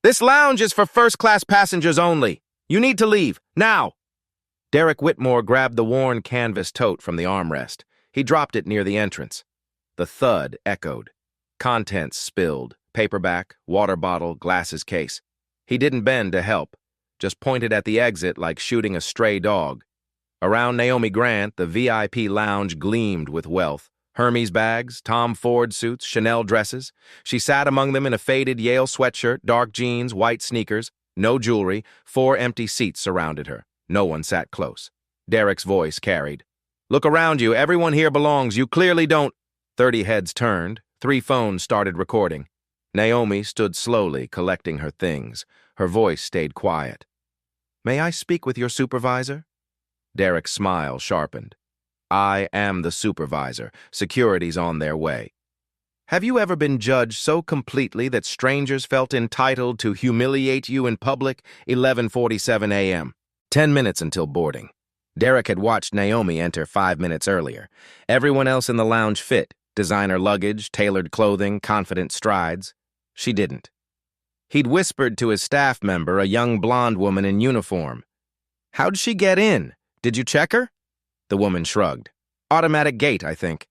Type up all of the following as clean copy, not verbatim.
This lounge is for first-class passengers only. You need to leave, now. Derek Whitmore grabbed the worn canvas tote from the armrest. He dropped it near the entrance. The thud echoed. Contents spilled. Paperback, water bottle, glasses case. He didn't bend to help, just pointed at the exit like shooting a stray dog. Around Naomi Grant, the VIP lounge gleamed with wealth. Hermes bags, Tom Ford suits, Chanel dresses. She sat among them in a faded Yale sweatshirt, dark jeans, white sneakers, no jewelry. 4 empty seats surrounded her. No one sat close. Derek's voice carried. Look around you. Everyone here belongs. You clearly don't. 30 heads turned. 3 phones started recording. Naomi stood slowly, collecting her things. Her voice stayed quiet. May I speak with your supervisor? Derek's smile sharpened. I am the supervisor. Security's on their way. Have you ever been judged so completely that strangers felt entitled to humiliate you in public? 11:47 a.m. 10 minutes until boarding. Derek had watched Naomi enter 5 minutes earlier. Everyone else in the lounge fit. Designer luggage, tailored clothing, confident strides. She didn't. He'd whispered to his staff member, a young blonde woman in uniform. How'd she get in? Did you check her? The woman shrugged. Automatic gate, I think.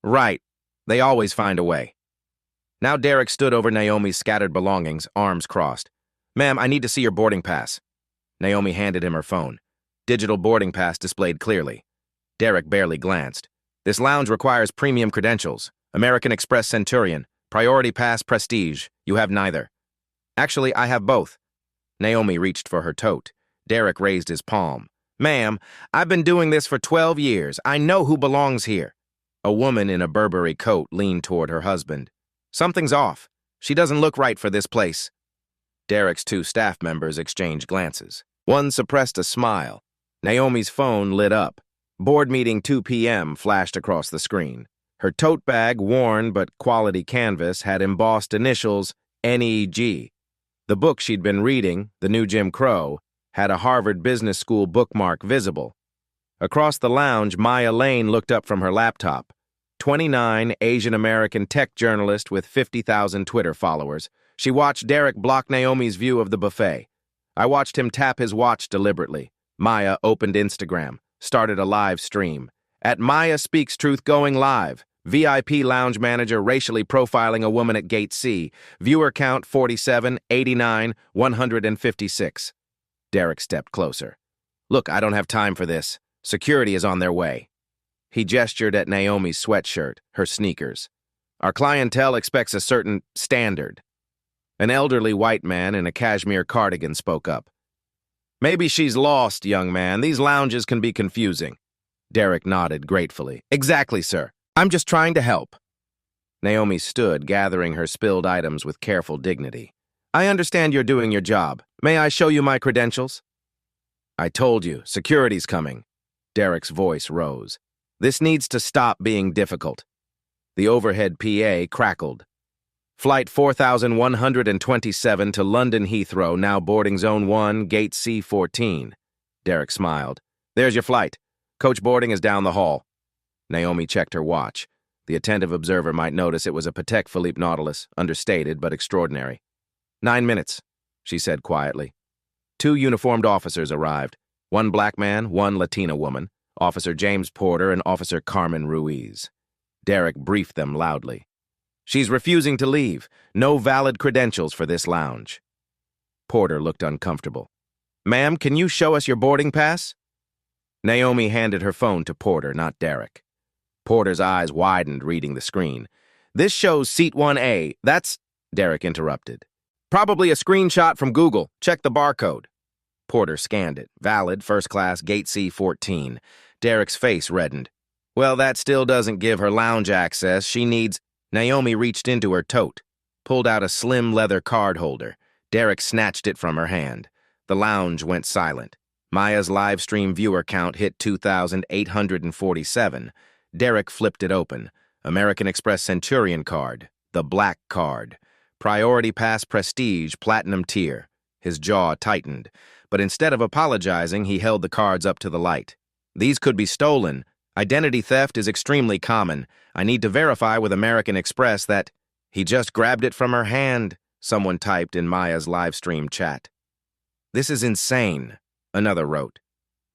Right. They always find a way. Now Derek stood over Naomi's scattered belongings, arms crossed. Ma'am, I need to see your boarding pass. Naomi handed him her phone. Digital boarding pass displayed clearly. Derek barely glanced. This lounge requires premium credentials. American Express Centurion. Priority Pass Prestige. You have neither. Actually, I have both. Naomi reached for her tote. Derek raised his palm. Ma'am, I've been doing this for 12 years. I know who belongs here. A woman in a Burberry coat leaned toward her husband. Something's off. She doesn't look right for this place. Derek's 2 staff members exchanged glances. One suppressed a smile. Naomi's phone lit up. Board meeting 2 p.m. flashed across the screen. Her tote bag, worn but quality canvas, had embossed initials NEG. The book she'd been reading, The New Jim Crow, had a Harvard Business School bookmark visible. Across the lounge, Maya Lane looked up from her laptop. 29, Asian American tech journalist with 50,000 Twitter followers. She watched Derek block Naomi's view of the buffet. I watched him tap his watch deliberately. Maya opened Instagram, started a live stream. At Maya Speaks Truth going live. VIP lounge manager racially profiling a woman at Gate C. Viewer count 47, 89, 156. Derek stepped closer. Look, I don't have time for this. Security is on their way. He gestured at Naomi's sweatshirt, her sneakers. Our clientele expects a certain standard. An elderly white man in a cashmere cardigan spoke up. Maybe she's lost, young man. These lounges can be confusing. Derek nodded gratefully. Exactly, sir. I'm just trying to help. Naomi stood, gathering her spilled items with careful dignity. I understand you're doing your job. May I show you my credentials? I told you, security's coming. Derek's voice rose. This needs to stop being difficult. The overhead PA crackled. Flight 4127 to London Heathrow, now boarding Zone 1, Gate C14. Derek smiled. There's your flight. Coach boarding is down the hall. Naomi checked her watch. The attentive observer might notice it was a Patek Philippe Nautilus, understated but extraordinary. 9 minutes, she said quietly. 2 uniformed officers arrived. 1 black man, 1 Latina woman, Officer James Porter and Officer Carmen Ruiz. Derek briefed them loudly. She's refusing to leave. No valid credentials for this lounge. Porter looked uncomfortable. Ma'am, can you show us your boarding pass? Naomi handed her phone to Porter, not Derek. Porter's eyes widened, reading the screen. This shows Seat 1A. That's... Derek interrupted. Probably a screenshot from Google. Check the barcode. Porter scanned it. Valid, first class, Gate C14. Derek's face reddened. Well, that still doesn't give her lounge access. She needs... Naomi reached into her tote, pulled out a slim leather card holder. Derek snatched it from her hand. The lounge went silent. Maya's live stream viewer count hit 2,847. Derek flipped it open. American Express Centurion card. The black card. Priority Pass Prestige, Platinum Tier. His jaw tightened. But instead of apologizing, he held the cards up to the light. These could be stolen. Identity theft is extremely common. I need to verify with American Express that... He just grabbed it from her hand. someone typed in Maya's live stream chat. This is insane, another wrote.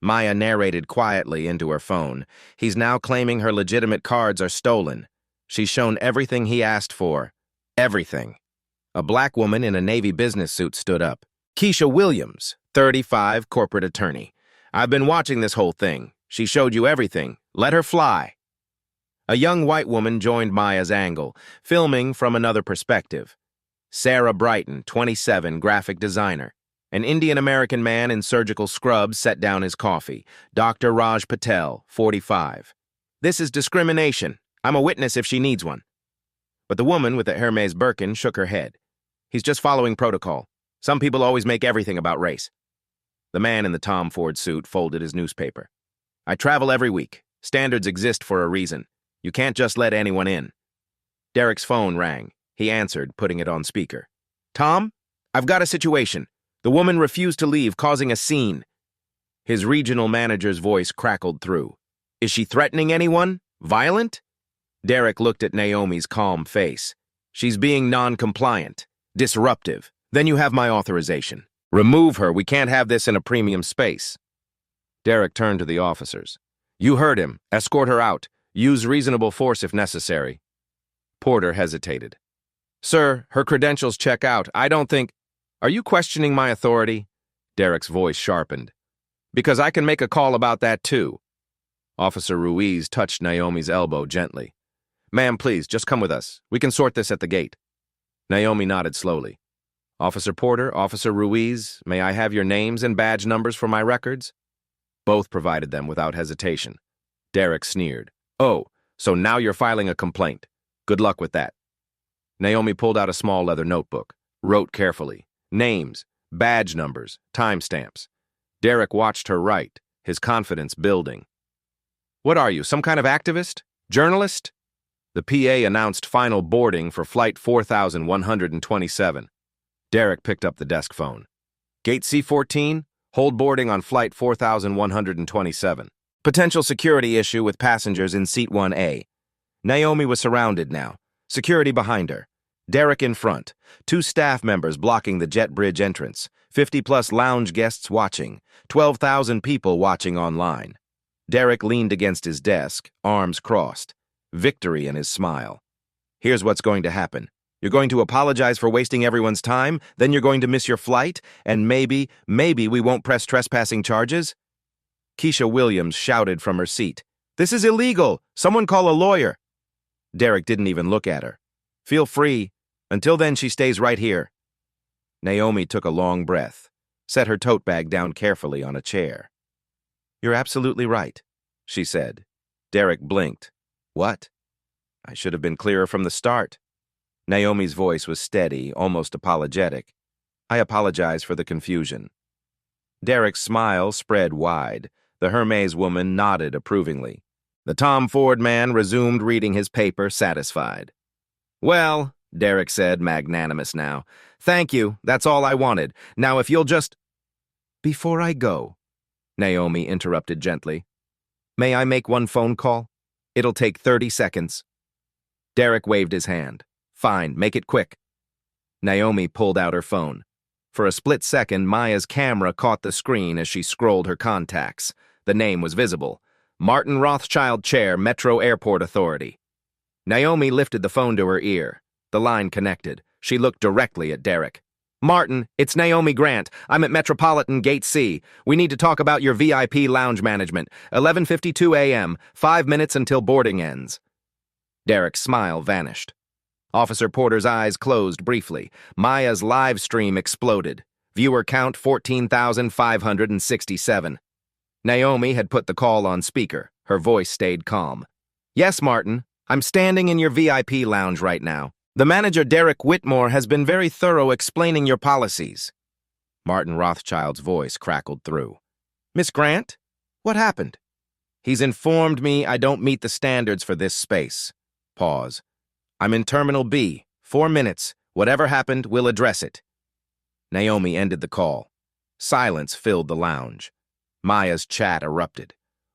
Maya narrated quietly into her phone. He's now claiming her legitimate cards are stolen. She's shown everything he asked for. Everything. A black woman in a Navy business suit stood up. Keisha Williams, 35, corporate attorney. I've been watching this whole thing. She showed you everything. Let her fly. A young white woman joined Maya's angle, filming from another perspective. Sarah Brighton, 27, graphic designer. An Indian-American man in surgical scrubs set down his coffee. Dr. Raj Patel, 45. This is discrimination. I'm a witness if she needs one. But the woman with the Hermes Birkin shook her head. He's just following protocol. Some people always make everything about race. The man in the Tom Ford suit folded his newspaper. I travel every week. Standards exist for a reason. You can't just let anyone in. Derek's phone rang. He answered, putting it on speaker. Tom, I've got a situation. The woman refused to leave, causing a scene. His regional manager's voice crackled through. Is she threatening anyone? Violent? Derek looked at Naomi's calm face. She's being non-compliant. Disruptive. Then you have my authorization. Remove her. We can't have this in a premium space. Derek turned to the officers. You heard him. Escort her out. Use reasonable force if necessary. Porter hesitated. Sir, her credentials check out. I don't think... Are you questioning my authority? Derek's voice sharpened. Because I can make a call about that too. Officer Ruiz touched Naomi's elbow gently. Ma'am, please, just come with us. We can sort this at the gate. Naomi nodded slowly. Officer Porter, Officer Ruiz, may I have your names and badge numbers for my records? Both provided them without hesitation. Derek sneered. Oh, so now you're filing a complaint. Good luck with that. Naomi pulled out a small leather notebook, wrote carefully. Names, badge numbers, timestamps. Derek watched her write, his confidence building. What are you, some kind of activist? Journalist? The PA announced final boarding for Flight 4127. Derek picked up the desk phone. Gate C14, hold boarding on Flight 4127. Potential security issue with passengers in Seat 1A. Naomi was surrounded now. Security behind her. Derek in front. 2 staff members blocking the jet bridge entrance. 50-plus lounge guests watching. 12,000 people watching online. Derek leaned against his desk, arms crossed. Victory in his smile. Here's what's going to happen. You're going to apologize for wasting everyone's time, then you're going to miss your flight, and maybe we won't press trespassing charges? Keisha Williams shouted from her seat. This is illegal! Someone call a lawyer! Derek didn't even look at her. Feel free. Until then, she stays right here. Naomi took a long breath, set her tote bag down carefully on a chair. You're absolutely right, she said. Derek blinked. What? I should have been clearer from the start. Naomi's voice was steady, almost apologetic. I apologize for the confusion. Derek's smile spread wide. The Hermes woman nodded approvingly. The Tom Ford man resumed reading his paper, satisfied. Well, Derek said, magnanimous now. Thank you, that's all I wanted. Now if you'll just... Before I go, Naomi interrupted gently. May I make one phone call? It'll take 30 seconds. Derek waved his hand. Fine, make it quick. Naomi pulled out her phone. For a split second, Maya's camera caught the screen as she scrolled her contacts. The name was visible. Martin Rothschild Chair, Metro Airport Authority. Naomi lifted the phone to her ear. The line connected. She looked directly at Derek. Martin, it's Naomi Grant. I'm at Metropolitan Gate C. We need to talk about your VIP lounge management. 11:52 a.m., 5 minutes until boarding ends. Derek's smile vanished. Officer Porter's eyes closed briefly. Maya's live stream exploded. Viewer count 14,567. Naomi had put the call on speaker. Her voice stayed calm. Yes, Martin. I'm standing in your VIP lounge right now. The manager, Derek Whitmore, has been very thorough explaining your policies. Martin Rothschild's voice crackled through. Miss Grant? What happened? He's informed me I don't meet the standards for this space. Pause. I'm in Terminal B. 4 minutes. Whatever happened, we'll address it. Naomi ended the call. Silence filled the lounge. Maya's chat erupted.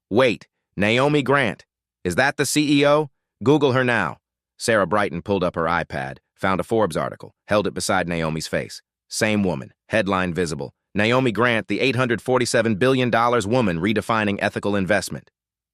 Wait, Naomi Grant. Is that the CEO? Google her now. Sarah Brighton pulled up her iPad. Found a Forbes article, held it beside Naomi's face. Same woman, headline visible. Naomi Grant, the $847 billion woman redefining ethical investment.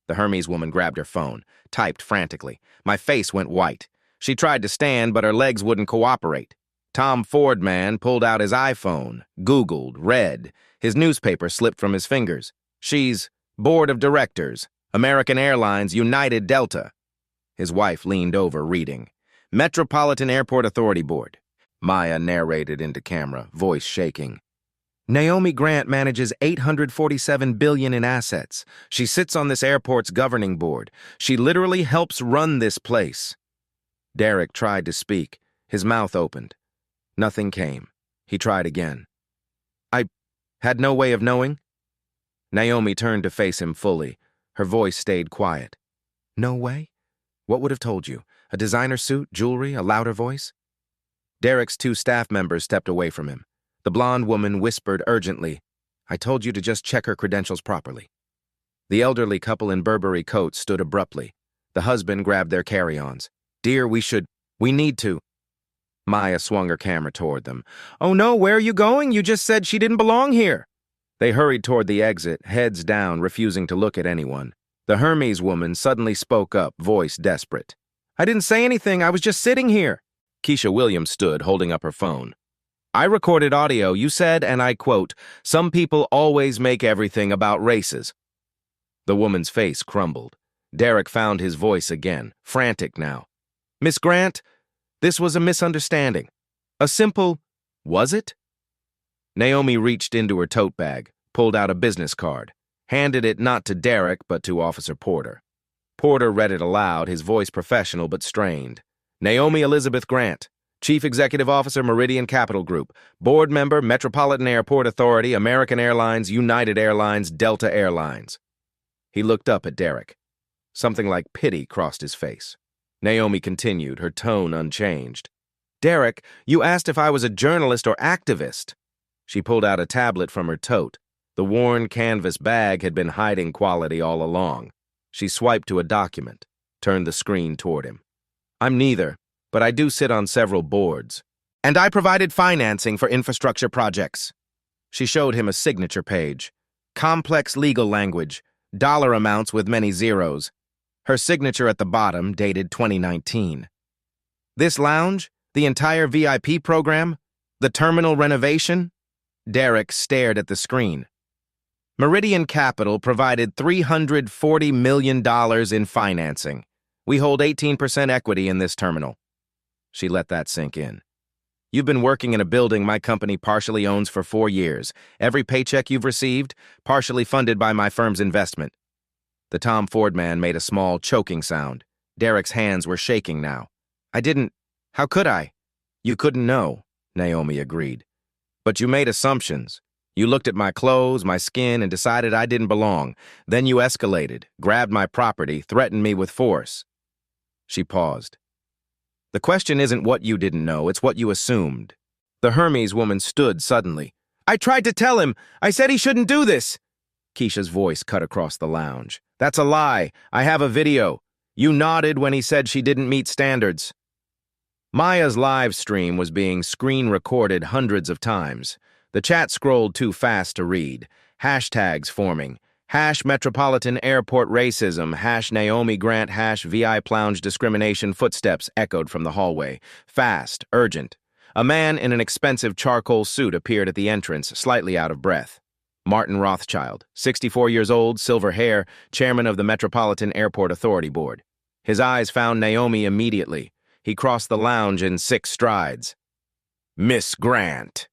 The Hermes woman grabbed her phone, typed frantically. My face went white. She tried to stand, but her legs wouldn't cooperate. Tom Ford man pulled out his iPhone, Googled, read. His newspaper slipped from his fingers. She's Board of Directors, American Airlines, United Delta. His wife leaned over, reading. Metropolitan Airport Authority Board. Maya narrated into camera, voice shaking. Naomi Grant manages $847 billion in assets. She sits on this airport's governing board. She literally helps run this place. Derek tried to speak. His mouth opened. Nothing came. He tried again. I had no way of knowing. Naomi turned to face him fully. Her voice stayed quiet. No way? What would have told you? A designer suit, jewelry, a louder voice? Derek's two staff members stepped away from him. The blonde woman whispered urgently, I told you to just check her credentials properly. The elderly couple in Burberry coats stood abruptly. The husband grabbed their carry-ons. Dear, we need to. Maya swung her camera toward them. Oh no, where are you going? You just said she didn't belong here. They hurried toward the exit, heads down, refusing to look at anyone. The Hermes woman suddenly spoke up, voice desperate. I didn't say anything, I was just sitting here. Keisha Williams stood, holding up her phone. I recorded audio. You said, and I quote, some people always make everything about races. The woman's face crumbled. Derek found his voice again, frantic now. Miss Grant, this was a misunderstanding. A simple, was it? Naomi reached into her tote bag, pulled out a business card, handed it not to Derek but to Officer Porter. Porter read it aloud, his voice professional but strained. Naomi Elizabeth Grant, Chief Executive Officer, Meridian Capital Group, Board Member, Metropolitan Airport Authority, American Airlines, United Airlines, Delta Airlines. He looked up at Derek. Something like pity crossed his face. Naomi continued, her tone unchanged. Derek, you asked if I was a journalist or activist. She pulled out a tablet from her tote. The worn canvas bag had been hiding quality all along. She swiped to a document, turned the screen toward him. I'm neither, but I do sit on several boards. And I provided financing for infrastructure projects. She showed him a signature page. Complex legal language, dollar amounts with many zeros. Her signature at the bottom, dated 2019. This lounge, the entire VIP program, the terminal renovation? Derek stared at the screen. Meridian Capital provided $340 million in financing. We hold 18% equity in this terminal. She let that sink in. You've been working in a building my company partially owns for 4 years. Every paycheck you've received, partially funded by my firm's investment. The Tom Ford man made a small, choking sound. Derek's hands were shaking now. How could I? You couldn't know, Naomi agreed. But you made assumptions. You looked at my clothes, my skin, and decided I didn't belong. Then you escalated, grabbed my property, threatened me with force. She paused. The question isn't what you didn't know, it's what you assumed. The Hermes woman stood suddenly. I tried to tell him. I said he shouldn't do this. Keisha's voice cut across the lounge. That's a lie. I have a video. You nodded when he said she didn't meet standards. Maya's live stream was being screen recorded hundreds of times. The chat scrolled too fast to read. Hashtags forming. #Metropolitan Airport Racism, #Naomi Grant, #VI Plounge Discrimination. Footsteps echoed from the hallway. Fast, urgent. A man in an expensive charcoal suit appeared at the entrance, slightly out of breath. Martin Rothschild, 64 years old, silver hair, chairman of the Metropolitan Airport Authority Board. His eyes found Naomi immediately. He crossed the lounge in 6 strides. Miss Grant.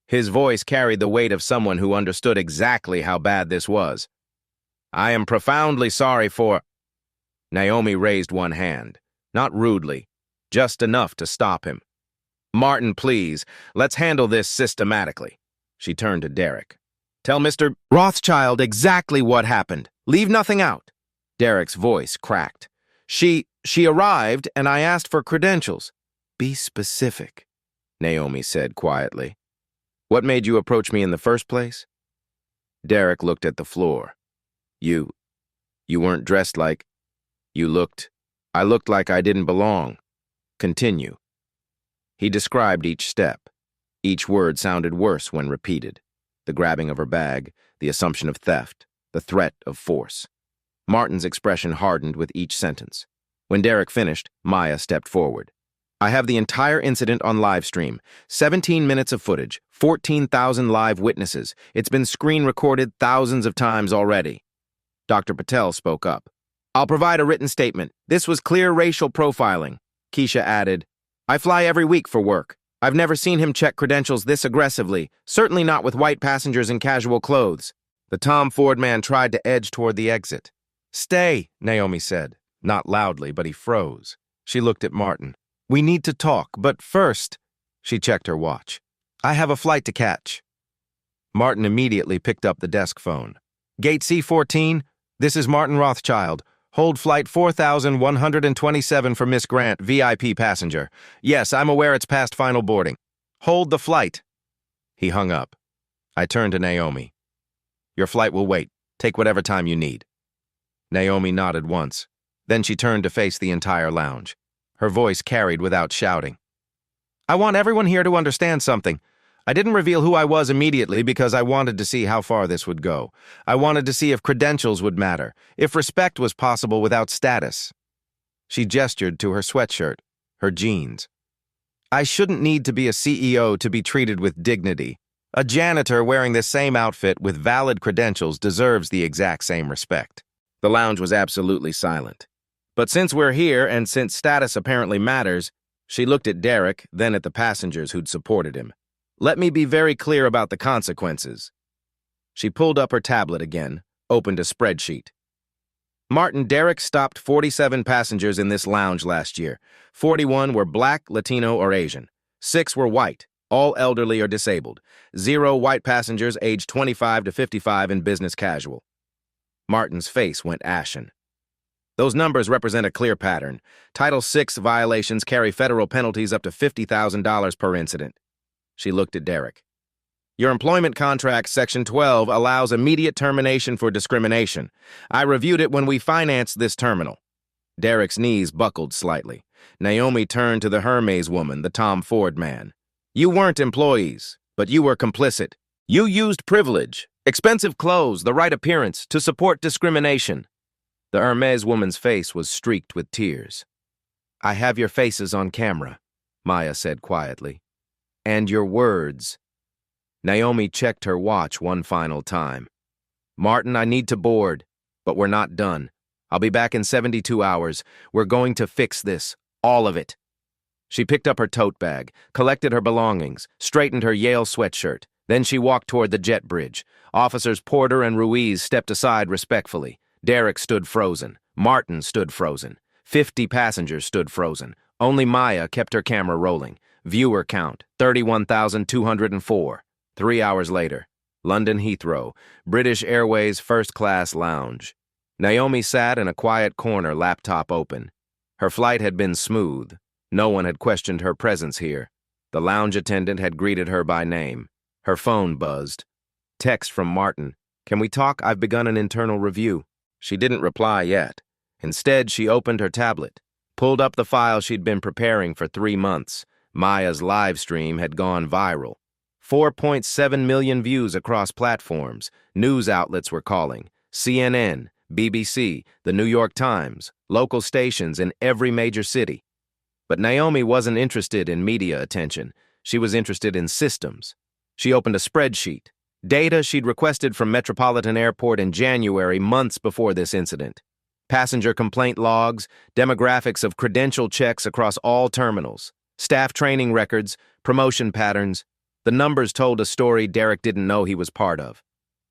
His voice carried the weight of someone who understood exactly how bad this was. I am profoundly sorry for... Naomi raised one hand, not rudely, just enough to stop him. Martin, please, let's handle this systematically. She turned to Derek. Tell Mr. Rothschild exactly what happened. Leave nothing out. Derek's voice cracked. She arrived, and I asked for credentials. Be specific, Naomi said quietly. What made you approach me in the first place? Derek looked at the floor. You weren't dressed like... I looked like I didn't belong. Continue. He described each step. Each word sounded worse when repeated. The grabbing of her bag, the assumption of theft, the threat of force. Martin's expression hardened with each sentence. When Derek finished, Maya stepped forward. I have the entire incident on live stream. 17 minutes of footage, 14,000 live witnesses. It's been screen recorded thousands of times already. Dr. Patel spoke up. I'll provide a written statement. This was clear racial profiling. Keisha added, I fly every week for work. I've never seen him check credentials this aggressively, certainly not with white passengers in casual clothes. The Tom Ford man tried to edge toward the exit. Stay, Naomi said. Not loudly, but he froze. She looked at Martin. We need to talk, but first, she checked her watch. I have a flight to catch. Martin immediately picked up the desk phone. Gate C14, this is Martin Rothschild. Hold flight 4127 for Miss Grant, VIP passenger. Yes, I'm aware it's past final boarding. Hold the flight. He hung up. I turned to Naomi. Your flight will wait. Take whatever time you need. Naomi nodded once. Then she turned to face the entire lounge. Her voice carried without shouting. I want everyone here to understand something. I didn't reveal who I was immediately because I wanted to see how far this would go. I wanted to see if credentials would matter, if respect was possible without status. She gestured to her sweatshirt, her jeans. I shouldn't need to be a CEO to be treated with dignity. A janitor wearing this same outfit with valid credentials deserves the exact same respect. The lounge was absolutely silent. But since we're here and since status apparently matters, she looked at Derek, then at the passengers who'd supported him. Let me be very clear about the consequences. She pulled up her tablet again, opened a spreadsheet. Martin, Derek stopped 47 passengers in this lounge last year. 41 were black, Latino, or Asian. 6 were white, all elderly or disabled. 0 white passengers aged 25 to 55 in business casual. Martin's face went ashen. Those numbers represent a clear pattern. Title VI violations carry federal penalties up to $50,000 per incident. She looked at Derek. Your employment contract, Section 12, allows immediate termination for discrimination. I reviewed it when we financed this terminal. Derek's knees buckled slightly. Naomi turned to the Hermes woman, the Tom Ford man. You weren't employees, but you were complicit. You used privilege, expensive clothes, the right appearance, to support discrimination. The Hermes woman's face was streaked with tears. I have your faces on camera, Maya said quietly. And your words. Naomi checked her watch one final time. Martin, I need to board, but we're not done. I'll be back in 72 hours. We're going to fix this, all of it. She picked up her tote bag, collected her belongings, straightened her Yale sweatshirt. Then she walked toward the jet bridge. Officers Porter and Ruiz stepped aside respectfully. Derek stood frozen. Martin stood frozen. 50 passengers stood frozen. Only Maya kept her camera rolling. Viewer count, 31,204. 3 hours later, London Heathrow, British Airways first-class lounge. Naomi sat in a quiet corner, laptop open. Her flight had been smooth. No one had questioned her presence here. The lounge attendant had greeted her by name. Her phone buzzed. Text from Martin. Can we talk? I've begun an internal review. She didn't reply yet. Instead, she opened her tablet, pulled up the file she'd been preparing for 3 months. Maya's live stream had gone viral. 4.7 million views across platforms. News outlets were calling. CNN, BBC, the New York Times, local stations in every major city. But Naomi wasn't interested in media attention. She was interested in systems. She opened a spreadsheet. Data she'd requested from Metropolitan Airport in January, months before this incident. Passenger complaint logs, demographics of credential checks across all terminals, staff training records, promotion patterns. The numbers told a story Derek didn't know he was part of.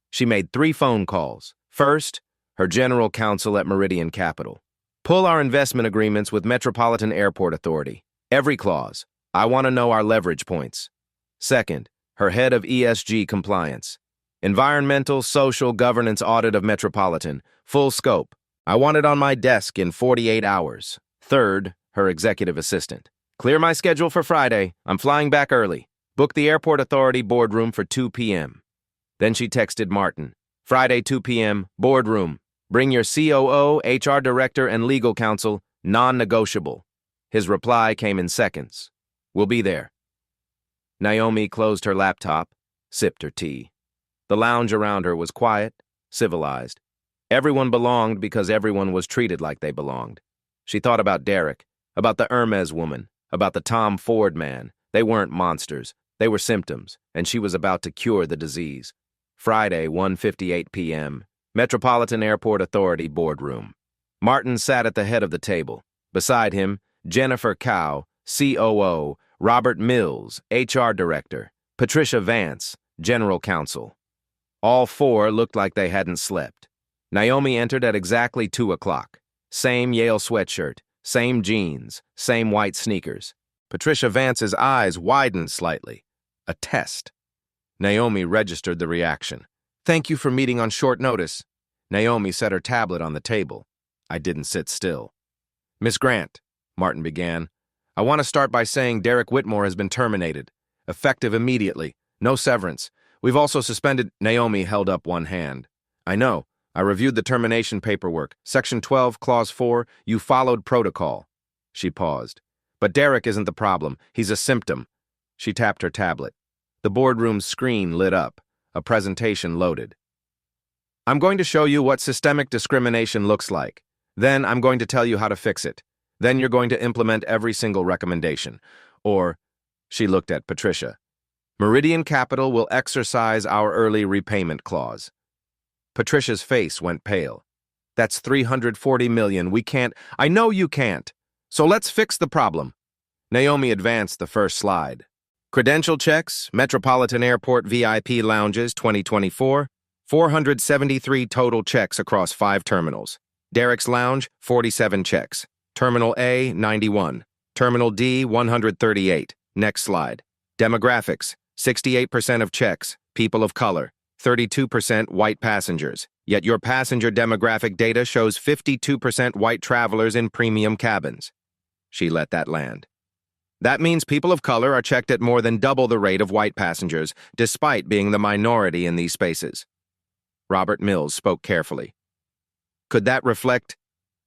She made 3 phone calls. First, her general counsel at Meridian Capital. Pull our investment agreements with Metropolitan Airport Authority. Every clause. I want to know our leverage points. Second, her head of ESG compliance. Environmental, social, governance audit of Metropolitan. Full scope. I want it on my desk in 48 hours. Third, her executive assistant. Clear my schedule for Friday. I'm flying back early. Book the Airport Authority boardroom for 2 p.m. Then she texted Martin. Friday, 2 p.m., boardroom. Bring your COO, HR director, and legal counsel, non-negotiable. His reply came in seconds. We'll be there. Naomi closed her laptop, sipped her tea. The lounge around her was quiet, civilized. Everyone belonged because everyone was treated like they belonged. She thought about Derek, about the Hermes woman, about the Tom Ford man. They weren't monsters. They were symptoms, and she was about to cure the disease. Friday, 1:58 p.m., Metropolitan Airport Authority boardroom. Martin sat at the head of the table. Beside him, Jennifer Cow, COO, Robert Mills, HR Director, Patricia Vance, General Counsel. All four looked like they hadn't slept. Naomi entered at exactly 2 o'clock. Same Yale sweatshirt, same jeans, same white sneakers. Patricia Vance's eyes widened slightly. A test. Naomi registered the reaction. Thank you for meeting on short notice. Naomi set her tablet on the table. I didn't sit still. Miss Grant, Martin began, I want to start by saying Derek Whitmore has been terminated. Effective immediately. No severance. We've also suspended. Naomi held up one hand. I know. I reviewed the termination paperwork. Section 12, Clause 4, you followed protocol. She paused. But Derek isn't the problem. He's a symptom. She tapped her tablet. The boardroom's screen lit up. A presentation loaded. I'm going to show you what systemic discrimination looks like. Then I'm going to tell you how to fix it. Then you're going to implement every single recommendation. Or, she looked at Patricia. Meridian Capital will exercise our early repayment clause. Patricia's face went pale. That's $340 million. We can't. I know you can't. So let's fix the problem. Naomi advanced the first slide. Credential checks, Metropolitan Airport VIP lounges 2024, 473 total checks across 5 terminals. Derek's Lounge, 47 checks. Terminal A, 91. Terminal D, 138. Next slide. Demographics, 68% of checks, people of color, 32% white passengers. Yet your passenger demographic data shows 52% white travelers in premium cabins. She let that land. That means people of color are checked at more than double the rate of white passengers, despite being the minority in these spaces. Robert Mills spoke carefully. Could that reflect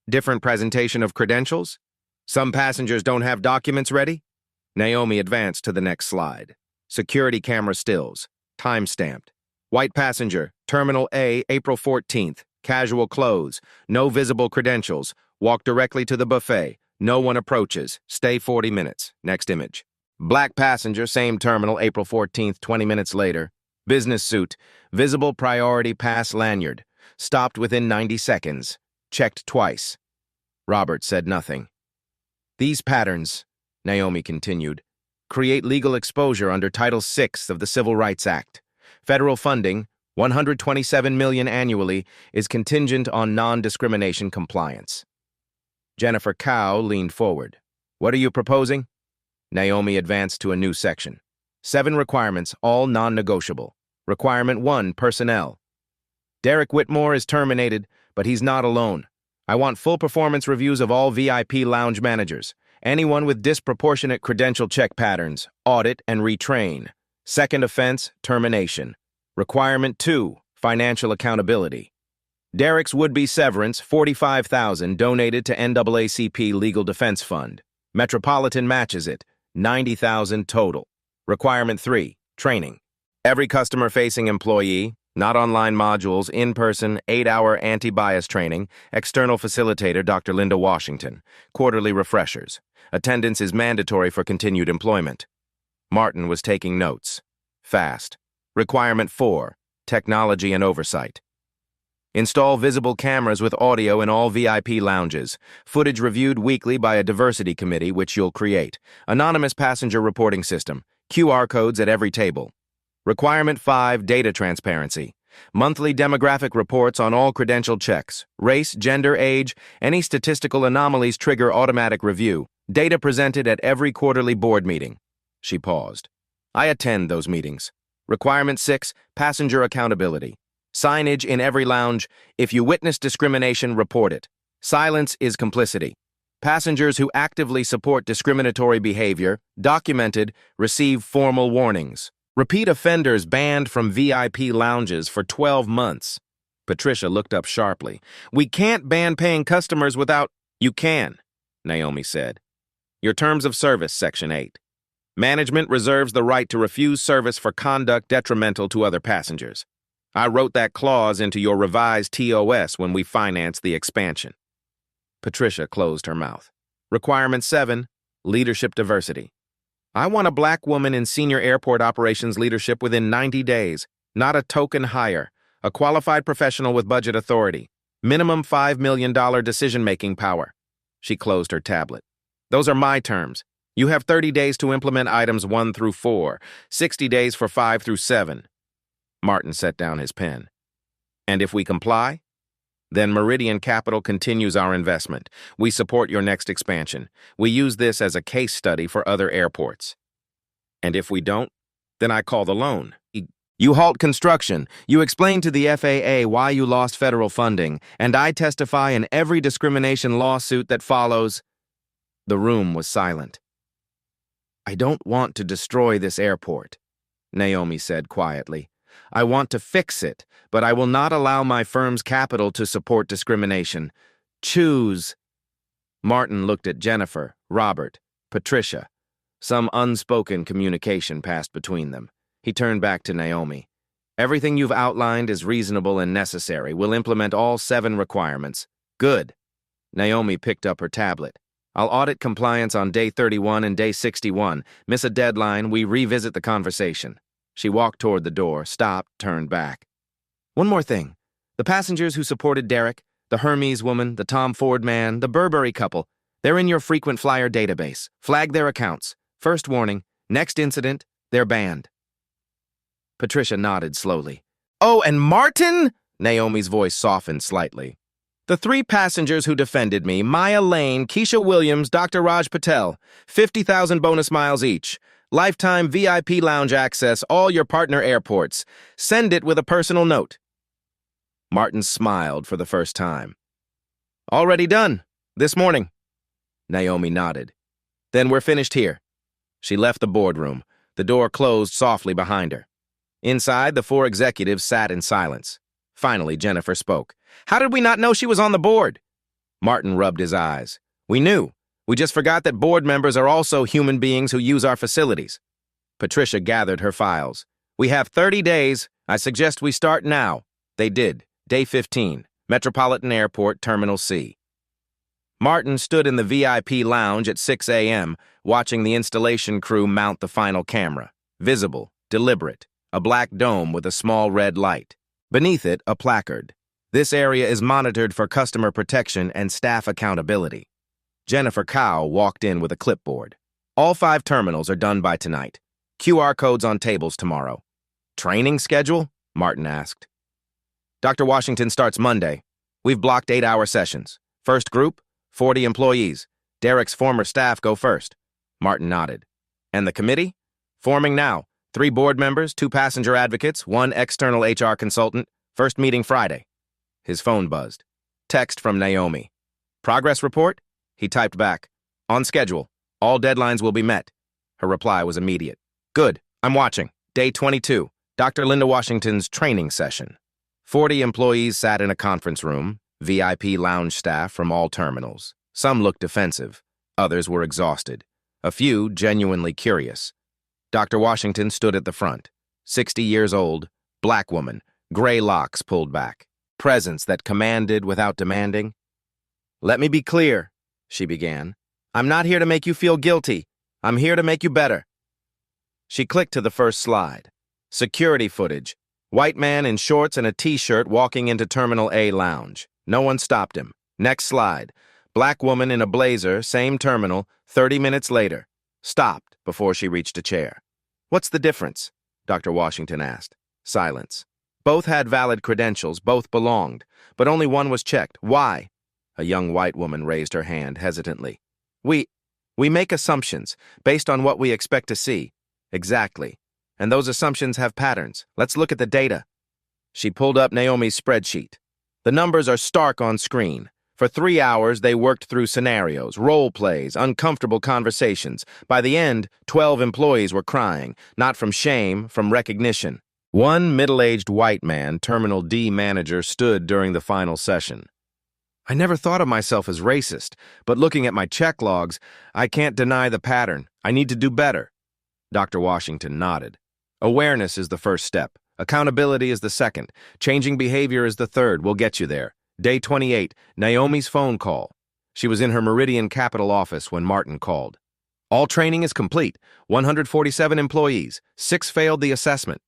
different presentation of credentials? Some passengers don't have documents ready? Naomi advanced to the next slide. Security camera stills, time-stamped. White passenger, Terminal A, April 14th. Casual clothes, no visible credentials. Walk directly to the buffet. No one approaches. Stay 40 minutes. Next image. Black passenger, same terminal, April 14th, 20 minutes later. Business suit, visible priority pass lanyard. Stopped within 90 seconds. Checked twice. Robert said nothing. These patterns, Naomi continued, create legal exposure under Title VI of the Civil Rights Act. Federal funding, $127 million annually, is contingent on non-discrimination compliance. Jennifer Cow leaned forward. What are you proposing? Naomi advanced to a new section. 7 requirements, all non-negotiable. Requirement 1, personnel. Derek Whitmore is terminated, but he's not alone. I want full performance reviews of all VIP lounge managers. Anyone with disproportionate credential check patterns, audit and retrain. Second offense, termination. Requirement 2, financial accountability. Derek's would-be severance, $45,000, donated to NAACP Legal Defense Fund. Metropolitan matches it, $90,000 total. Requirement 3, training. Every customer-facing employee, not online modules, in-person, 8-hour anti-bias training, external facilitator Dr. Linda Washington, quarterly refreshers. Attendance is mandatory for continued employment. Martin was taking notes. Fast. Requirement 4, technology and oversight. Install visible cameras with audio in all VIP lounges. Footage reviewed weekly by a diversity committee, which you'll create. Anonymous passenger reporting system. QR codes at every table. Requirement 5, data transparency. Monthly demographic reports on all credential checks. Race, gender, age, any statistical anomalies trigger automatic review. Data presented at every quarterly board meeting. She paused. I attend those meetings. Requirement 6, passenger accountability. Signage in every lounge. If you witness discrimination, report it. Silence is complicity. Passengers who actively support discriminatory behavior, documented, receive formal warnings. Repeat offenders banned from VIP lounges for 12 months. Patricia looked up sharply. We can't ban paying customers without... You can, Naomi said. Your terms of service, Section 8. Management reserves the right to refuse service for conduct detrimental to other passengers. I wrote that clause into your revised TOS when we financed the expansion. Patricia closed her mouth. Requirement 7, leadership diversity. I want a black woman in senior airport operations leadership within 90 days, not a token hire, a qualified professional with budget authority, minimum $5 million decision-making power. She closed her tablet. Those are my terms. You have 30 days to implement items 1 through 4, 60 days for 5 through 7. Martin set down his pen. And if we comply? Then Meridian Capital continues our investment. We support your next expansion. We use this as a case study for other airports. And if we don't, then I call the loan. You halt construction. You explain to the FAA why you lost federal funding, and I testify in every discrimination lawsuit that follows. The room was silent. I don't want to destroy this airport, Naomi said quietly. I want to fix it, but I will not allow my firm's capital to support discrimination. Choose. Martin looked at Jennifer, Robert, Patricia. Some unspoken communication passed between them. He turned back to Naomi. Everything you've outlined is reasonable and necessary. We'll implement all 7 requirements. Good. Naomi picked up her tablet. I'll audit compliance on day 31 and day 61. Miss a deadline, we revisit the conversation. She walked toward the door, stopped, turned back. One more thing. The passengers who supported Derek, the Hermes woman, the Tom Ford man, the Burberry couple, they're in your frequent flyer database. Flag their accounts. First warning, next incident, they're banned. Patricia nodded slowly. Oh, and Martin? Naomi's voice softened slightly. The 3 passengers who defended me, Maya Lane, Keisha Williams, Dr. Raj Patel, 50,000 bonus miles each. Lifetime VIP lounge access, all your partner airports. Send it with a personal note. Martin smiled for the first time. Already done. This morning. Naomi nodded. Then we're finished here. She left the boardroom. The door closed softly behind her. Inside, the 4 executives sat in silence. Finally, Jennifer spoke. How did we not know she was on the board? Martin rubbed his eyes. We knew. We just forgot that board members are also human beings who use our facilities. Patricia gathered her files. We have 30 days. I suggest we start now. They did. Day 15, Metropolitan Airport, Terminal C. Martin stood in the VIP lounge at 6 a.m., watching the installation crew mount the final camera. Visible, deliberate, a black dome with a small red light. Beneath it, a placard. This area is monitored for customer protection and staff accountability. Jennifer Cow walked in with a clipboard. All 5 terminals are done by tonight. QR codes on tables tomorrow. Training schedule? Martin asked. Dr. Washington starts Monday. We've blocked 8-hour sessions. First group, 40 employees. Derek's former staff go first. Martin nodded. And the committee? Forming now. 3 board members, 2 passenger advocates, 1 external HR consultant. First meeting Friday. His phone buzzed. Text from Naomi. Progress report? He typed back. On schedule. All deadlines will be met. Her reply was immediate. Good. I'm watching. Day 22. Dr. Linda Washington's training session. 40 employees sat in a conference room, VIP lounge staff from all terminals. Some looked defensive. Others were exhausted. A few genuinely curious. Dr. Washington stood at the front. 60 years old, black woman, gray locks pulled back. Presence that commanded without demanding. Let me be clear, she began. I'm not here to make you feel guilty. I'm here to make you better. She clicked to the first slide. Security footage. White man in shorts and a t-shirt walking into Terminal A lounge. No one stopped him. Next slide. Black woman in a blazer, same terminal, 30 minutes later. Stopped before she reached a chair. What's the difference? Dr. Washington asked. Silence. Both had valid credentials, both belonged, but only one was checked. Why? A young white woman raised her hand hesitantly. We make assumptions based on what we expect to see. Exactly. And those assumptions have patterns. Let's look at the data. She pulled up Naomi's spreadsheet. The numbers are stark on screen. For 3 hours, they worked through scenarios, role plays, uncomfortable conversations. By the end, 12 employees were crying, not from shame, from recognition. One middle-aged white man, Terminal D manager, stood during the final session. I never thought of myself as racist, but looking at my check logs, I can't deny the pattern. I need to do better. Dr. Washington nodded. Awareness is the first step. Accountability is the second. Changing behavior is the third. We'll get you there. Day 28, Naomi's phone call. She was in her Meridian Capital office when Martin called. All training is complete. 147 employees. 6 failed the assessment.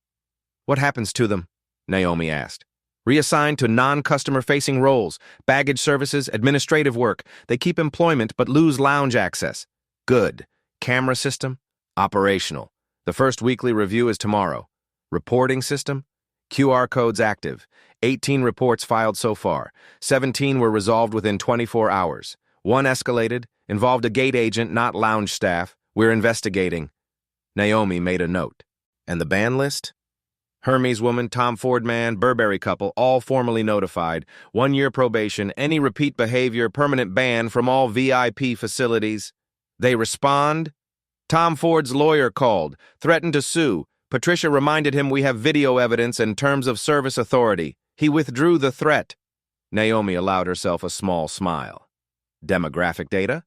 What happens to them? Naomi asked. Reassigned to non-customer-facing roles, baggage services, administrative work. They keep employment but lose lounge access. Good. Camera system? Operational. The first weekly review is tomorrow. Reporting system? QR codes active. 18 reports filed so far. 17 were resolved within 24 hours. 1 escalated, involved a gate agent, not lounge staff. We're investigating. Naomi made a note. And the ban list? Hermes woman, Tom Ford man, Burberry couple, all formally notified. 1-year probation, any repeat behavior, permanent ban from all VIP facilities. They respond? Tom Ford's lawyer called, threatened to sue. Patricia reminded him we have video evidence and terms of service authority. He withdrew the threat. Naomi allowed herself a small smile. Demographic data?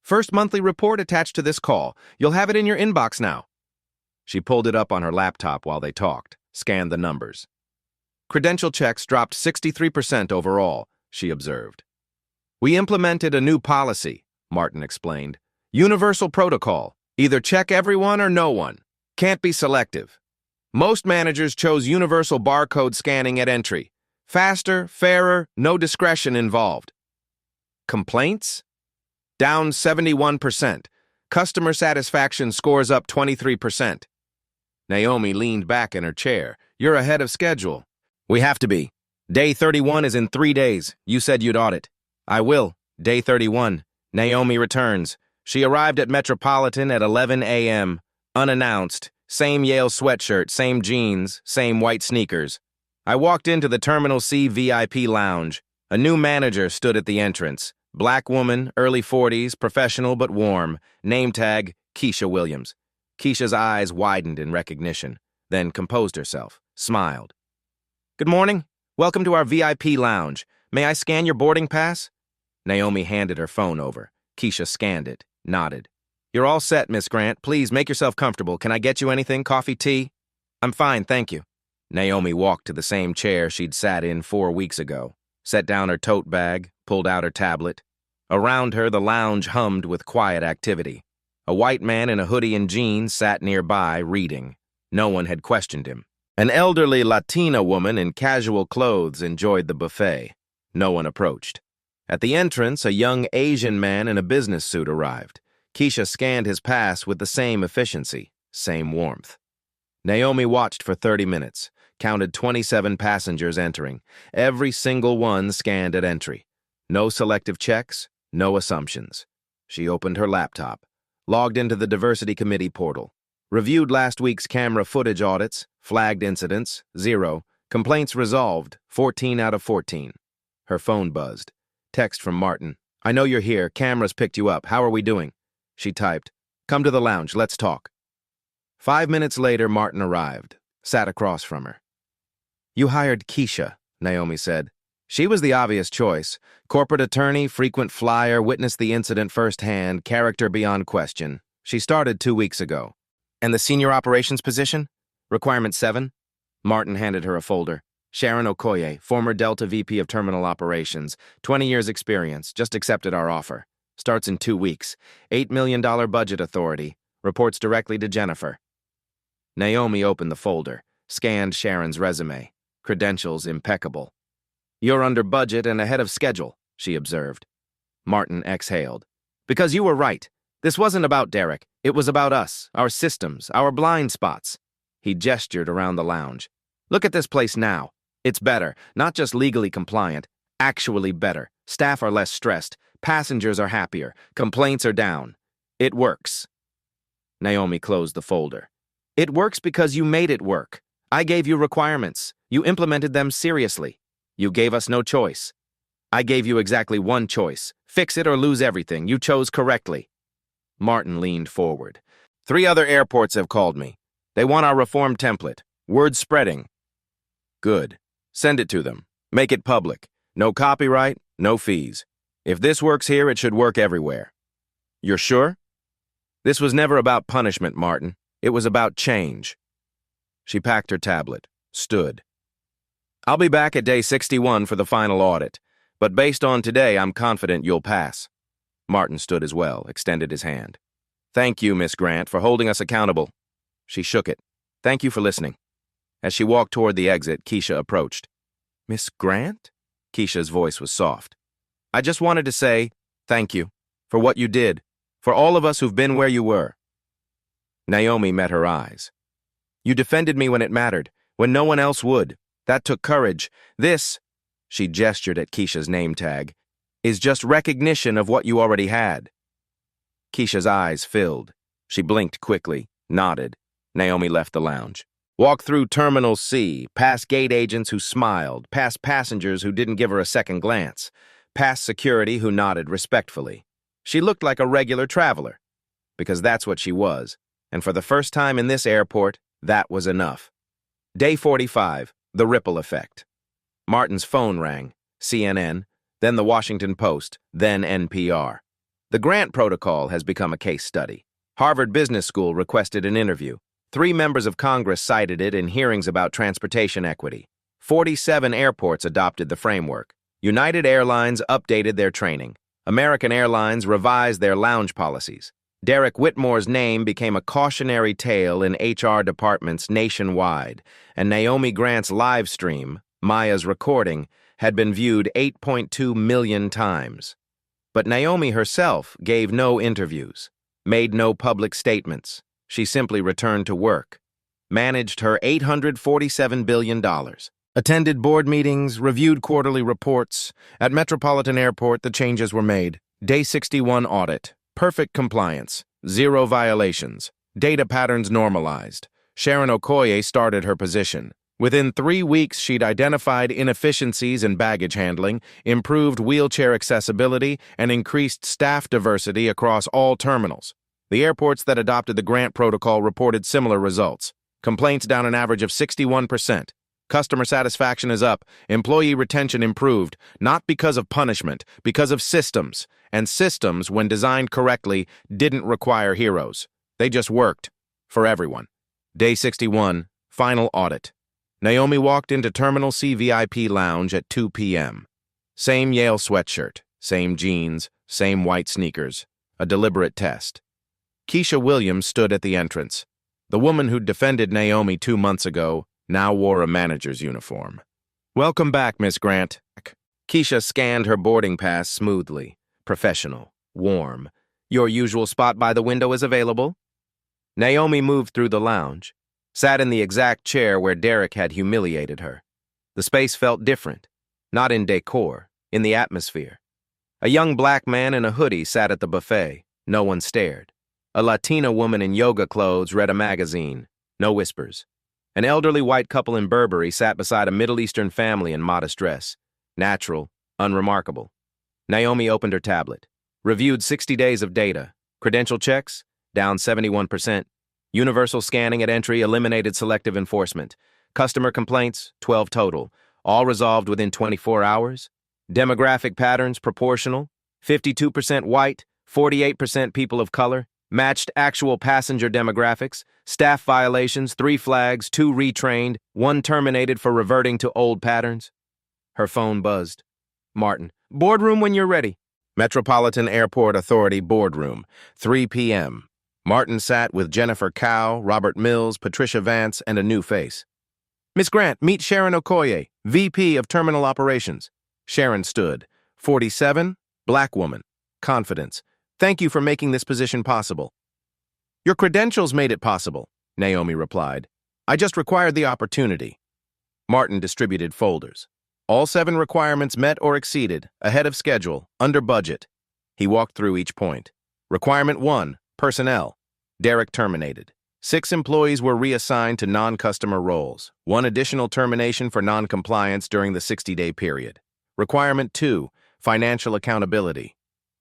First monthly report attached to this call. You'll have it in your inbox now. She pulled it up on her laptop while they talked, scanned the numbers. Credential checks dropped 63% overall, she observed. We implemented a new policy, Martin explained. Universal protocol. Either check everyone or no one. Can't be selective. Most managers chose universal barcode scanning at entry. Faster, fairer, no discretion involved. Complaints? Down 71%. Customer satisfaction scores up 23%. Naomi leaned back in her chair. You're ahead of schedule. We have to be. Day 31 is in 3 days. You said you'd audit. I will. Day 31. Naomi returns. She arrived at Metropolitan at 11 a.m. Unannounced. Same Yale sweatshirt, same jeans, same white sneakers. I walked into the Terminal C VIP lounge. A new manager stood at the entrance. Black woman, early 40s, professional but warm. Name tag, Keisha Williams. Keisha's eyes widened in recognition, then composed herself, smiled. Good morning. Welcome to our VIP lounge. May I scan your boarding pass? Naomi handed her phone over. Keisha scanned it, nodded. You're all set, Miss Grant. Please make yourself comfortable. Can I get you anything? Coffee, tea? I'm fine, thank you. Naomi walked to the same chair she'd sat in 4 weeks ago, set down her tote bag, pulled out her tablet. Around her, the lounge hummed with quiet activity. A white man in a hoodie and jeans sat nearby, reading. No one had questioned him. An elderly Latina woman in casual clothes enjoyed the buffet. No one approached. At the entrance, a young Asian man in a business suit arrived. Keisha scanned his pass with the same efficiency, same warmth. Naomi watched for 30 minutes, counted 27 passengers entering, every single one scanned at entry. No selective checks, no assumptions. She opened her laptop, logged into the Diversity Committee portal, reviewed last week's camera footage audits, flagged incidents, 0, complaints resolved, 14 out of 14. Her phone buzzed. Text from Martin. I know you're here. Cameras picked you up. How are we doing? She typed. Come to the lounge. Let's talk. 5 minutes later, Martin arrived, sat across from her. You hired Keisha, Naomi said. She was the obvious choice. Corporate attorney, frequent flyer, witnessed the incident firsthand, character beyond question. She started 2 weeks ago. And the senior operations position? Requirement 7? Martin handed her a folder. Sharon Okoye, former Delta VP of Terminal Operations, 20 years experience, just accepted our offer. Starts in 2 weeks. $8 million budget authority. Reports directly to Jennifer. Naomi opened the folder, scanned Sharon's resume. Credentials impeccable. You're under budget and ahead of schedule, she observed. Martin exhaled. Because you were right. This wasn't about Derek. It was about us, our systems, our blind spots. He gestured around the lounge. Look at this place now. It's better, not just legally compliant, actually better. Staff are less stressed. Passengers are happier. Complaints are down. It works. Naomi closed the folder. It works because you made it work. I gave you requirements. You implemented them seriously. You gave us no choice. I gave you exactly one choice. Fix it or lose everything. You chose correctly. Martin leaned forward. 3 other airports have called me. They want our reform template. Word spreading. Good. Send it to them. Make it public. No copyright, no fees. If this works here, it should work everywhere. You're sure? This was never about punishment, Martin. It was about change. She packed her tablet, stood. I'll be back at day 61 for the final audit, but based on today, I'm confident you'll pass. Martin stood as well, extended his hand. Thank you, Miss Grant, for holding us accountable. She shook it. Thank you for listening. As she walked toward the exit, Keisha approached. Miss Grant? Keisha's voice was soft. I just wanted to say thank you for what you did, for all of us who've been where you were. Naomi met her eyes. You defended me when it mattered, when no one else would. That took courage. This, she gestured at Keisha's name tag, is just recognition of what you already had. Keisha's eyes filled. She blinked quickly, nodded. Naomi left the lounge. Walked through Terminal C, past gate agents who smiled, past passengers who didn't give her a second glance, past security who nodded respectfully. She looked like a regular traveler, because that's what she was, and for the first time in this airport, that was enough. Day 45, the ripple effect. Martin's phone rang, CNN, then the Washington Post, then NPR. The Grant Protocol has become a case study. Harvard Business School requested an interview. 3 members of Congress cited it in hearings about transportation equity. 47 airports adopted the framework. United Airlines updated their training. American Airlines revised their lounge policies. Derek Whitmore's name became a cautionary tale in HR departments nationwide, and Naomi Grant's live stream, Maya's recording, had been viewed 8.2 million times. But Naomi herself gave no interviews, made no public statements. She simply returned to work, managed her $847 billion, attended board meetings, reviewed quarterly reports. At Metropolitan Airport, the changes were made. Day 61 audit. Perfect compliance. 0 violations. Data patterns normalized. Sharon Okoye started her position. Within 3 weeks, she'd identified inefficiencies in baggage handling, improved wheelchair accessibility, and increased staff diversity across all terminals. The airports that adopted the Grant Protocol reported similar results. Complaints down an average of 61%. Customer satisfaction is up. Employee retention improved, not because of punishment, because of systems. And systems, when designed correctly, didn't require heroes. They just worked. For everyone. Day 61, final audit. Naomi walked into Terminal C VIP Lounge at 2 p.m. Same Yale sweatshirt, same jeans, same white sneakers. A deliberate test. Keisha Williams stood at the entrance. The woman who'd defended Naomi 2 months ago now wore a manager's uniform. Welcome back, Miss Grant. Keisha scanned her boarding pass smoothly. Professional. Warm. Your usual spot by the window is available? Naomi moved through the lounge, sat in the exact chair where Derek had humiliated her. The space felt different. Not in decor, in the atmosphere. A young black man in a hoodie sat at the buffet. No one stared. A Latina woman in yoga clothes read a magazine. No whispers. An elderly white couple in Burberry sat beside a Middle Eastern family in modest dress. Natural, unremarkable. Naomi opened her tablet. Reviewed 60 days of data. Credential checks, down 71%. Universal scanning at entry eliminated selective enforcement. Customer complaints, 12 total. All resolved within 24 hours. Demographic patterns, proportional. 52% white, 48% people of color. Matched actual passenger demographics, staff violations, 3 flags, 2 retrained, 1 terminated for reverting to old patterns. Her phone buzzed. Martin, boardroom when you're ready. Metropolitan Airport Authority boardroom, 3 p.m. Martin sat with Jennifer Cow, Robert Mills, Patricia Vance, and a new face. Miss Grant, meet Sharon Okoye, VP of Terminal Operations. Sharon stood. 47, black woman. Confidence. Thank you for making this position possible. Your credentials made it possible, Naomi replied. I just required the opportunity. Martin distributed folders. All 7 requirements met or exceeded, ahead of schedule, under budget. He walked through each point. Requirement 1, personnel. Derek terminated. 6 employees were reassigned to non-customer roles. 1 additional termination for non-compliance during the 60-day period. Requirement 2, financial accountability.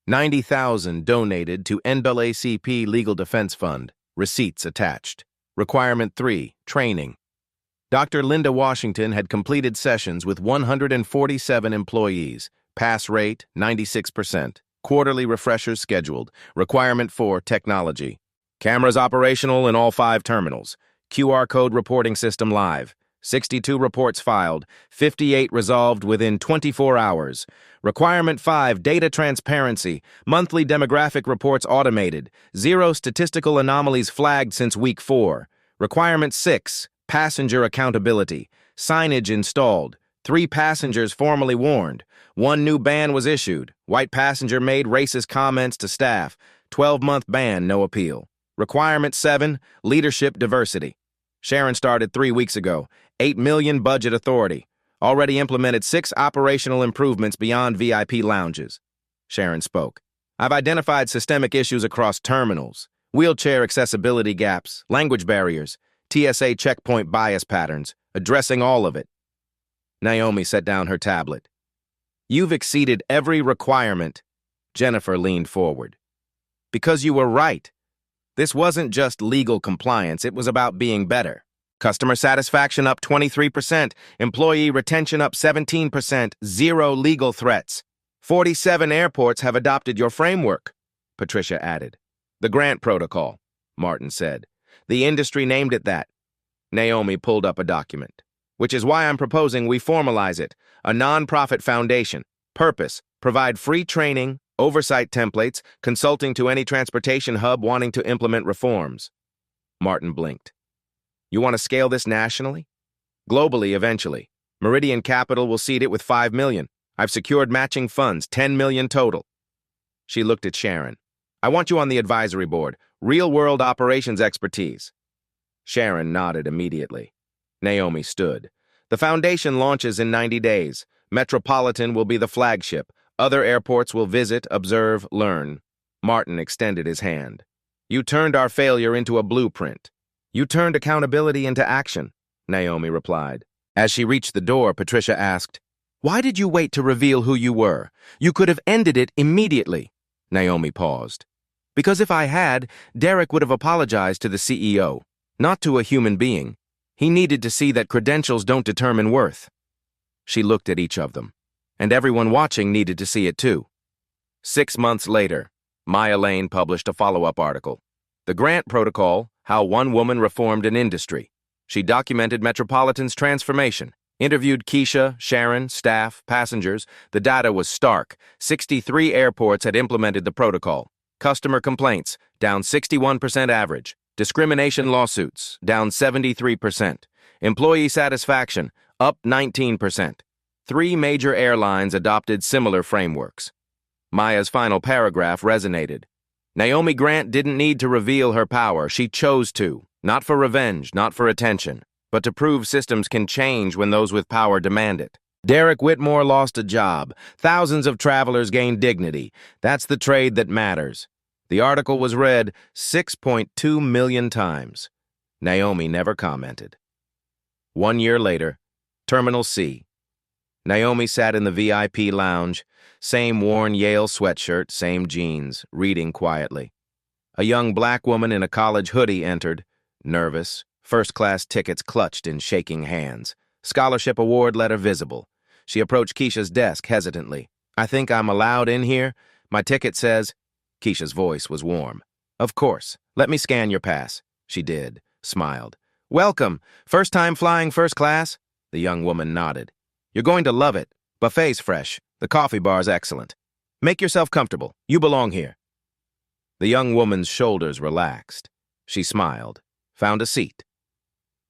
$90,000 donated to NAACP Legal Defense Fund. Receipts attached. Requirement 3, training. Dr. Linda Washington had completed sessions with 147 employees. Pass rate, 96%. Quarterly refreshers scheduled. Requirement 4, technology. Cameras operational in all 5 terminals. QR code reporting system live. 62 reports filed. 58 resolved within 24 hours. Requirement 5, data transparency. Monthly demographic reports automated. 0 statistical anomalies flagged since week 4. Requirement 6, passenger accountability. Signage installed. 3 passengers formally warned. 1 new ban was issued. White passenger made racist comments to staff. 12-month ban, no appeal. Requirement 7, leadership diversity. Sharon started 3 weeks ago. 8 million budget authority. Already implemented 6 operational improvements beyond VIP lounges. Sharon spoke. I've identified systemic issues across terminals, wheelchair accessibility gaps, language barriers, TSA checkpoint bias patterns, addressing all of it. Naomi set down her tablet. You've exceeded every requirement. Jennifer leaned forward. Because you were right. This wasn't just legal compliance, it was about being better. Customer satisfaction up 23%, employee retention up 17%, 0 legal threats. 47 airports have adopted your framework, Patricia added. The grant protocol, Martin said. The industry named it that. Naomi pulled up a document. Which is why I'm proposing we formalize it. A non-profit foundation. Purpose, provide free training, oversight templates, consulting to any transportation hub wanting to implement reforms. Martin blinked. You want to scale this nationally? Globally, eventually. Meridian Capital will seed it with $5 million. I've secured matching funds, $10 million total. She looked at Sharon. I want you on the advisory board. Real-world operations expertise. Sharon nodded immediately. Naomi stood. The foundation launches in 90 days. Metropolitan will be the flagship. Other airports will visit, observe, learn. Martin extended his hand. You turned our failure into a blueprint. You turned accountability into action, Naomi replied. As she reached the door, Patricia asked, Why did you wait to reveal who you were? You could have ended it immediately. Naomi paused. Because if I had, Derek would have apologized to the CEO, not to a human being. He needed to see that credentials don't determine worth. She looked at each of them. And everyone watching needed to see it too. 6 months later, Maya Lane published a follow-up article. The Grant Protocol, How One Woman Reformed an Industry. She documented Metropolitan's transformation, interviewed Keisha, Sharon, staff, passengers. The data was stark. 63 airports had implemented the protocol. Customer complaints, down 61% average. Discrimination lawsuits, down 73%. Employee satisfaction, up 19%. 3 major airlines adopted similar frameworks. Maya's final paragraph resonated. Naomi Grant didn't need to reveal her power. She chose to, not for revenge, not for attention, but to prove systems can change when those with power demand it. Derek Whitmore lost a job. Thousands of travelers gained dignity. That's the trade that matters. The article was read 6.2 million times. Naomi never commented. 1 year later, Terminal C. Naomi sat in the VIP lounge, same worn Yale sweatshirt, same jeans, reading quietly. A young black woman in a college hoodie entered, nervous, first-class tickets clutched in shaking hands, scholarship award letter visible. She approached Keisha's desk hesitantly. I think I'm allowed in here? My ticket says... Keisha's voice was warm. Of course. Let me scan your pass. She did, smiled. Welcome. First time flying first class? The young woman nodded. You're going to love it. Buffet's fresh. The coffee bar's excellent. Make yourself comfortable. You belong here. The young woman's shoulders relaxed. She smiled, found a seat.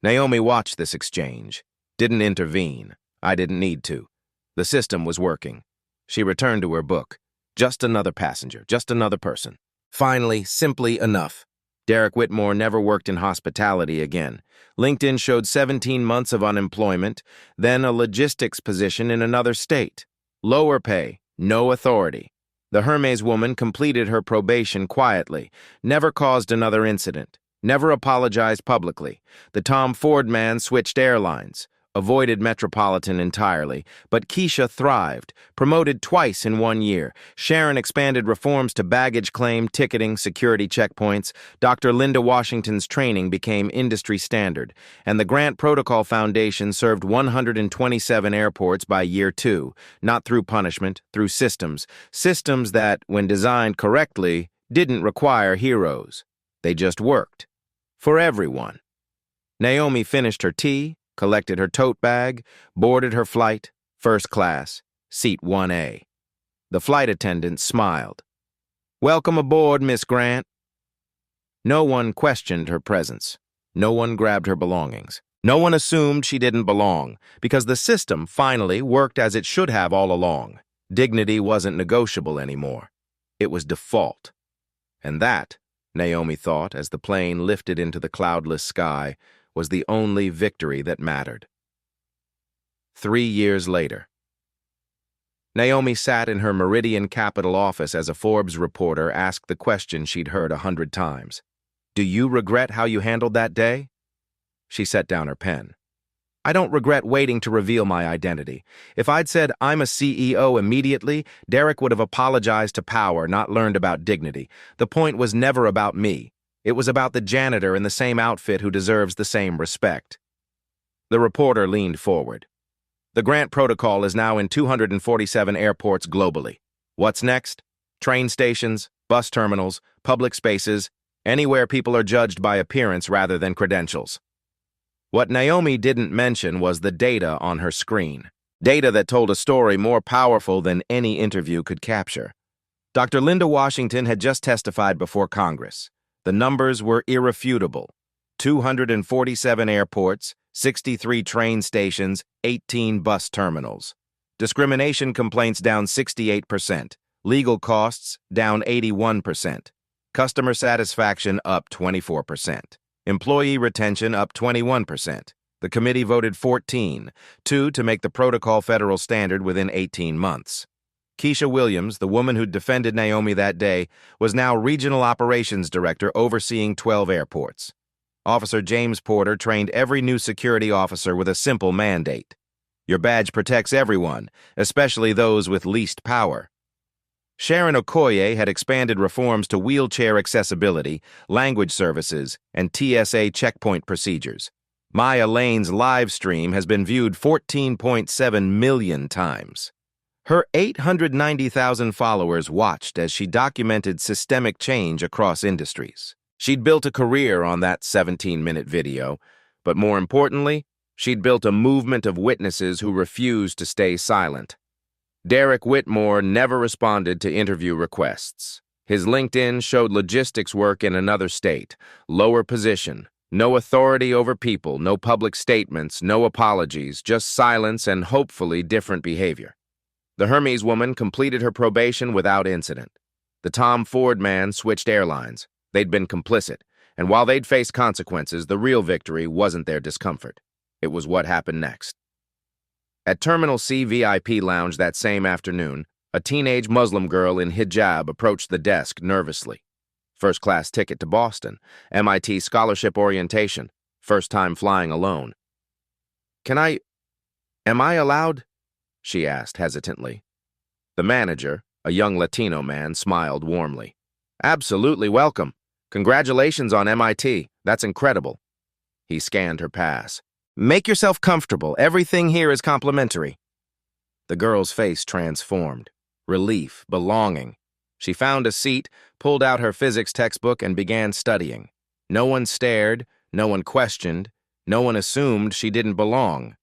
Naomi watched this exchange. Didn't intervene. I didn't need to. The system was working. She returned to her book. Just another passenger, just another person. Finally, simply enough. Derek Whitmore never worked in hospitality again. LinkedIn showed 17 months of unemployment, then a logistics position in another state. Lower pay, no authority. The Hermes woman completed her probation quietly, never caused another incident, never apologized publicly. The Tom Ford man switched airlines, avoided Metropolitan entirely, but Keisha thrived, promoted twice in 1 year. Sharon expanded reforms to baggage claim, ticketing, security checkpoints. Dr. Linda Washington's training became industry standard, and the Grant Protocol Foundation served 127 airports by year 2, not through punishment, through systems. Systems that, when designed correctly, didn't require heroes. They just worked. For everyone. Naomi finished her tea, collected her tote bag, boarded her flight, first class, seat 1A. The flight attendant smiled. "Welcome aboard, Miss Grant." No one questioned her presence. No one grabbed her belongings. No one assumed she didn't belong, because the system finally worked as it should have all along. Dignity wasn't negotiable anymore. It was default. And that, Naomi thought as the plane lifted into the cloudless sky, was the only victory that mattered. 3 years later. Naomi sat in her Meridian Capital office as a Forbes reporter asked the question she'd heard 100 times. "Do you regret how you handled that day?" She set down her pen. "I don't regret waiting to reveal my identity. If I'd said I'm a CEO immediately, Derek would have apologized to power, not learned about dignity. The point was never about me. It was about the janitor in the same outfit who deserves the same respect." The reporter leaned forward. "The Grant Protocol is now in 247 airports globally. What's next? Train stations, bus terminals, public spaces, anywhere people are judged by appearance rather than credentials." What Naomi didn't mention was the data on her screen. Data that told a story more powerful than any interview could capture. Dr. Linda Washington had just testified before Congress. The numbers were irrefutable. 247 airports, 63 train stations, 18 bus terminals. Discrimination complaints down 68%. Legal costs down 81%. Customer satisfaction up 24%. Employee retention up 21%. The committee voted 14-2 to make the protocol federal standard within 18 months. Keisha Williams, the woman who'd defended Naomi that day, was now Regional Operations Director overseeing 12 airports. Officer James Porter trained every new security officer with a simple mandate. Your badge protects everyone, especially those with least power. Sharon Okoye had expanded reforms to wheelchair accessibility, language services, and TSA checkpoint procedures. Maya Lane's live stream has been viewed 14.7 million times. Her 890,000 followers watched as she documented systemic change across industries. She'd built a career on that 17-minute video, but more importantly, she'd built a movement of witnesses who refused to stay silent. Derek Whitmore never responded to interview requests. His LinkedIn showed logistics work in another state, lower position, no authority over people, no public statements, no apologies, just silence and hopefully different behavior. The Hermes woman completed her probation without incident. The Tom Ford man switched airlines. They'd been complicit, and while they'd faced consequences, the real victory wasn't their discomfort. It was what happened next. At Terminal C VIP Lounge that same afternoon, a teenage Muslim girl in hijab approached the desk nervously. First-class ticket to Boston, MIT scholarship orientation, first time flying alone. Am I allowed?" she asked hesitantly. The manager, a young Latino man, smiled warmly. "Absolutely welcome. Congratulations on MIT. That's incredible." He scanned her pass. "Make yourself comfortable. Everything here is complimentary." The girl's face transformed. Relief, belonging. She found a seat, pulled out her physics textbook, and began studying. No one stared, no one questioned, no one assumed she didn't belong.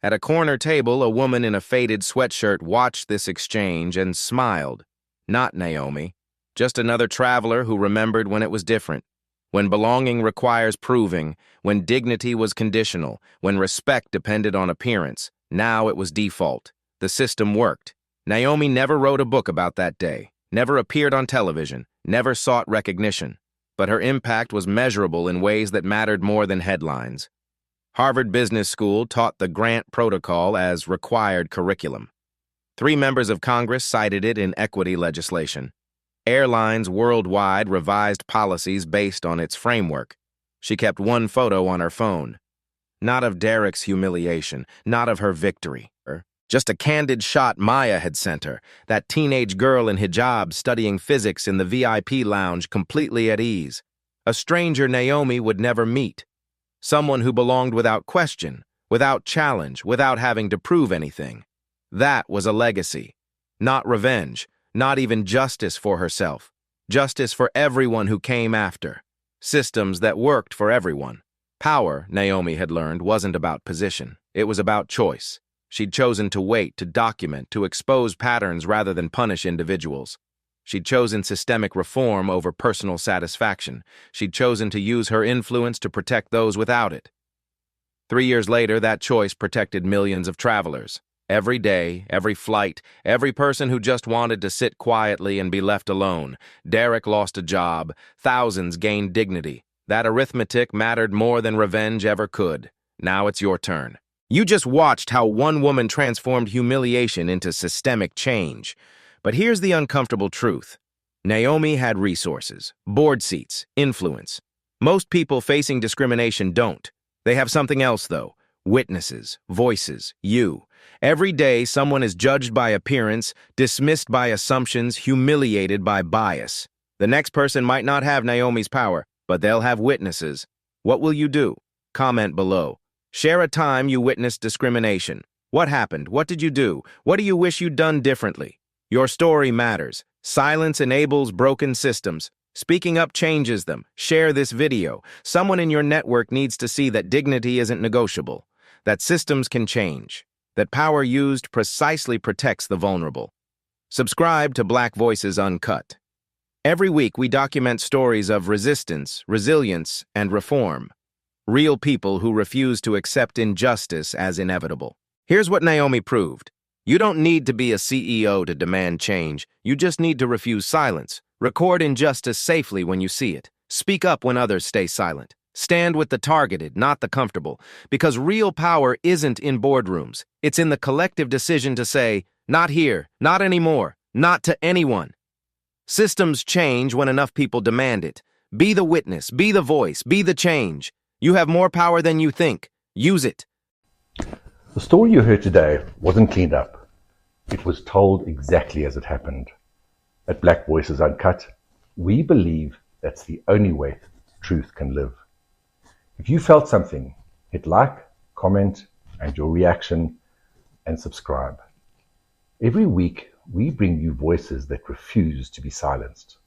At a corner table, a woman in a faded sweatshirt watched this exchange and smiled. Not Naomi, just another traveler who remembered when it was different. When belonging requires proving, when dignity was conditional, when respect depended on appearance, now it was default. The system worked. Naomi never wrote a book about that day, never appeared on television, never sought recognition. But her impact was measurable in ways that mattered more than headlines. Harvard Business School taught the Grant Protocol as required curriculum. 3 members of Congress cited it in equity legislation. Airlines worldwide revised policies based on its framework. She kept one photo on her phone. Not of Derek's humiliation, not of her victory. Just a candid shot Maya had sent her, that teenage girl in hijab studying physics in the VIP lounge completely at ease. A stranger Naomi would never meet. Someone who belonged without question, without challenge, without having to prove anything. That was a legacy. Not revenge, not even justice for herself. Justice for everyone who came after. systems that worked for everyone. Power, Naomi had learned, wasn't about position. It was about choice. She'd chosen to wait, to document, to expose patterns rather than punish individuals. She'd chosen systemic reform over personal satisfaction. She'd chosen to use her influence to protect those without it. 3 years later, that choice protected millions of travelers. Every day, every flight, every person who just wanted to sit quietly and be left alone. Derek lost a job. Thousands gained dignity. That arithmetic mattered more than revenge ever could. Now it's your turn. You just watched how one woman transformed humiliation into systemic change. But here's the uncomfortable truth. Naomi had resources, board seats, influence. Most people facing discrimination don't. They have something else, though. Witnesses, voices, you. Every day, someone is judged by appearance, dismissed by assumptions, humiliated by bias. The next person might not have Naomi's power, but they'll have witnesses. What will you do? Comment below. Share a time you witnessed discrimination. What happened? What did you do? What do you wish you'd done differently? Your story matters. Silence enables broken systems. Speaking up changes them. Share this video. Someone in your network needs to see that dignity isn't negotiable, that systems can change, that power used precisely protects the vulnerable. Subscribe to Black Voices Uncut. Every week we document stories of resistance, resilience, and reform. Real people who refuse to accept injustice as inevitable. Here's what Naomi proved. You don't need to be a CEO to demand change. You just need to refuse silence. Record injustice safely when you see it. Speak up when others stay silent. Stand with the targeted, not the comfortable. Because real power isn't in boardrooms. It's in the collective decision to say, not here, not anymore, not to anyone. Systems change when enough people demand it. Be the witness, be the voice, be the change. You have more power than you think. Use it. The story you heard today wasn't cleaned up. It was told exactly as it happened. At Black Voices Uncut, we believe that's the only way truth can live. If you felt something, hit like, comment, and your reaction, and subscribe. Every week, we bring you voices that refuse to be silenced.